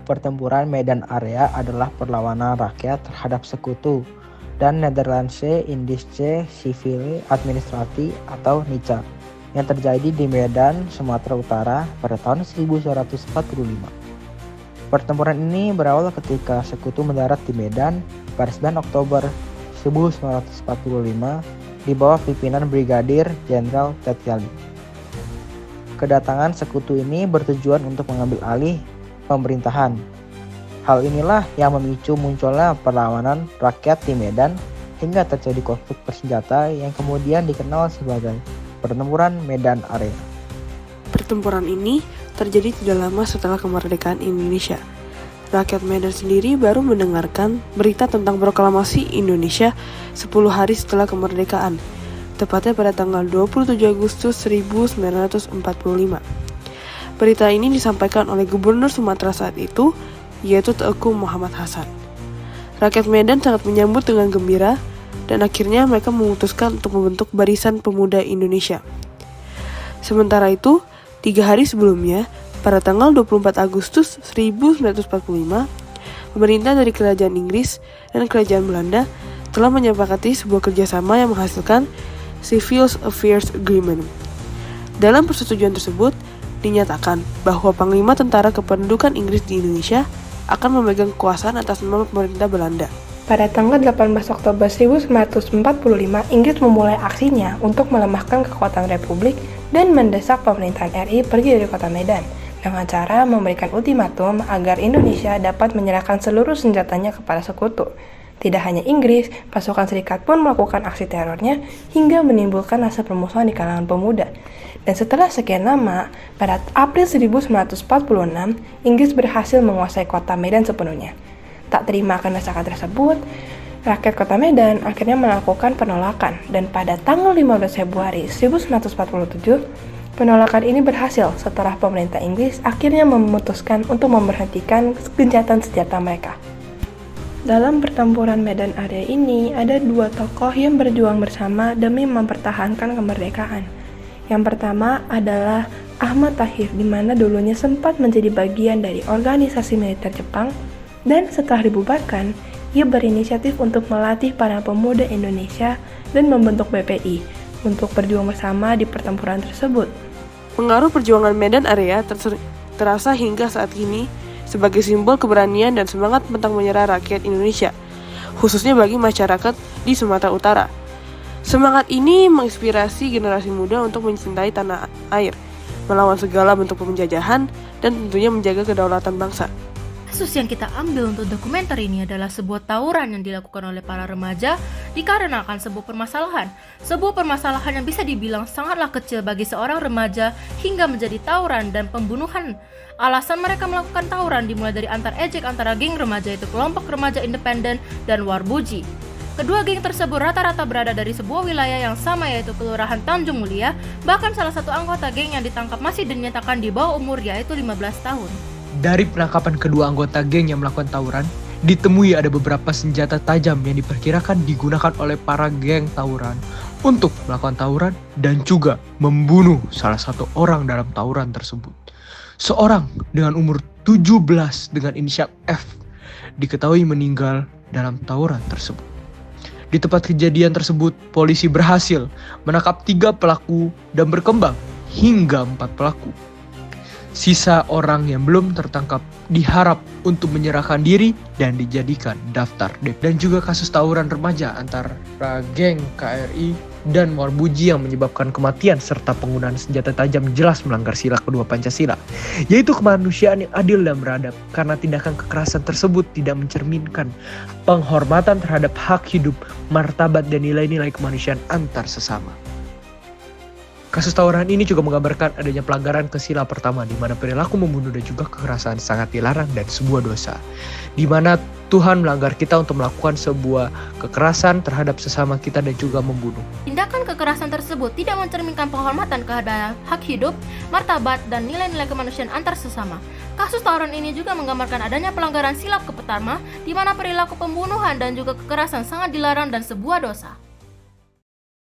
pertempuran Medan Area adalah perlawanan rakyat terhadap sekutu dan Nederlandse Indische Civile Administratie atau NICA yang terjadi di Medan, Sumatera Utara pada tahun 1945. Pertempuran ini berawal ketika sekutu mendarat di Medan pada 9 Oktober 1945 di bawah pimpinan Brigadir Jenderal Tetyali. Kedatangan sekutu ini bertujuan untuk mengambil alih pemerintahan. Hal inilah yang memicu munculnya perlawanan rakyat di Medan hingga terjadi konflik bersenjata yang kemudian dikenal sebagai Pertempuran Medan Area. Pertempuran ini terjadi tidak lama setelah kemerdekaan Indonesia. Rakyat Medan sendiri baru mendengarkan berita tentang proklamasi Indonesia 10 hari setelah kemerdekaan, tepatnya pada tanggal 27 Agustus 1945. Berita ini disampaikan oleh Gubernur Sumatera saat itu, yaitu Teuku Muhammad Hasan. Rakyat Medan sangat menyambut dengan gembira, dan akhirnya mereka memutuskan untuk membentuk Barisan Pemuda Indonesia. Sementara itu, 3 hari sebelumnya, pada tanggal 24 Agustus 1945, pemerintah dari Kerajaan Inggris dan Kerajaan Belanda telah menyepakati sebuah kerjasama yang menghasilkan Civil Affairs Agreement. Dalam persetujuan tersebut, dinyatakan bahwa Panglima Tentara Kependudukan Inggris di Indonesia akan memegang kekuasaan atas nama pemerintah Belanda. Pada tanggal 18 Oktober 1945, Inggris memulai aksinya untuk melemahkan kekuatan Republik dan mendesak pemerintahan RI pergi dari kota Medan dengan cara memberikan ultimatum agar Indonesia dapat menyerahkan seluruh senjatanya kepada sekutu. Tidak hanya Inggris, pasukan Serikat pun melakukan aksi terornya hingga menimbulkan rasa permusuhan di kalangan pemuda. Dan setelah sekian lama, pada April 1946, Inggris berhasil menguasai kota Medan sepenuhnya. Tak terima akan desakan tersebut, rakyat kota Medan akhirnya melakukan penolakan, dan pada tanggal 15 Februari 1947, penolakan ini berhasil setelah pemerintah Inggris akhirnya memutuskan untuk memberhentikan gencatan senjata mereka. Dalam pertempuran Medan Area ini, ada 2 tokoh yang berjuang bersama demi mempertahankan kemerdekaan. Yang pertama adalah Ahmad Tahir, di mana dulunya sempat menjadi bagian dari organisasi militer Jepang, dan setelah dibubarkan, ia berinisiatif untuk melatih para pemuda Indonesia dan membentuk BPI untuk berjuang bersama di pertempuran tersebut. Pengaruh perjuangan Medan Area terasa hingga saat ini sebagai simbol keberanian dan semangat pantang menyerah rakyat Indonesia, khususnya bagi masyarakat di Sumatera Utara. Semangat ini menginspirasi generasi muda untuk mencintai tanah air, melawan segala bentuk penjajahan, dan tentunya menjaga kedaulatan bangsa. Kasus yang kita ambil untuk dokumenter ini adalah sebuah tawuran yang dilakukan oleh para remaja dikarenakan sebuah permasalahan yang bisa dibilang sangatlah kecil bagi seorang remaja hingga menjadi tawuran dan pembunuhan. Alasan mereka melakukan tawuran dimulai dari antar ejek antara geng remaja, yaitu kelompok remaja independen dan Warbuji. Kedua geng tersebut rata-rata berada dari sebuah wilayah yang sama, yaitu Kelurahan Tanjung Mulia. Bahkan salah satu anggota geng yang ditangkap masih dinyatakan di bawah umur, yaitu 15 tahun. Dari penangkapan kedua anggota geng yang melakukan tawuran, ditemui ada beberapa senjata tajam yang diperkirakan digunakan oleh para geng tawuran untuk melakukan tawuran dan juga membunuh salah satu orang dalam tawuran tersebut. Seorang dengan umur 17 dengan inisial F diketahui meninggal dalam tawuran tersebut. Di tempat kejadian tersebut, polisi berhasil menangkap 3 pelaku dan berkembang hingga 4 pelaku. Sisa orang yang belum tertangkap diharap untuk menyerahkan diri dan dijadikan daftar DP. Dan juga kasus tawuran remaja antara geng KRI dan Warbuji yang menyebabkan kematian serta penggunaan senjata tajam jelas melanggar sila kedua Pancasila, yaitu kemanusiaan yang adil dan beradab, karena tindakan kekerasan tersebut tidak mencerminkan penghormatan terhadap hak hidup, martabat, dan nilai-nilai kemanusiaan antar sesama. Kasus tawuran ini juga menggambarkan adanya pelanggaran ke sila pertama, di mana perilaku membunuh dan juga kekerasan sangat dilarang dan sebuah dosa, di mana Tuhan melanggar kita untuk melakukan sebuah kekerasan terhadap sesama kita dan juga membunuh. Tindakan kekerasan tersebut tidak mencerminkan penghormatan terhadap hak hidup, martabat, dan nilai-nilai kemanusiaan antar sesama. Kasus tawuran ini juga menggambarkan adanya pelanggaran sila pertama, di mana perilaku pembunuhan dan juga kekerasan sangat dilarang dan sebuah dosa.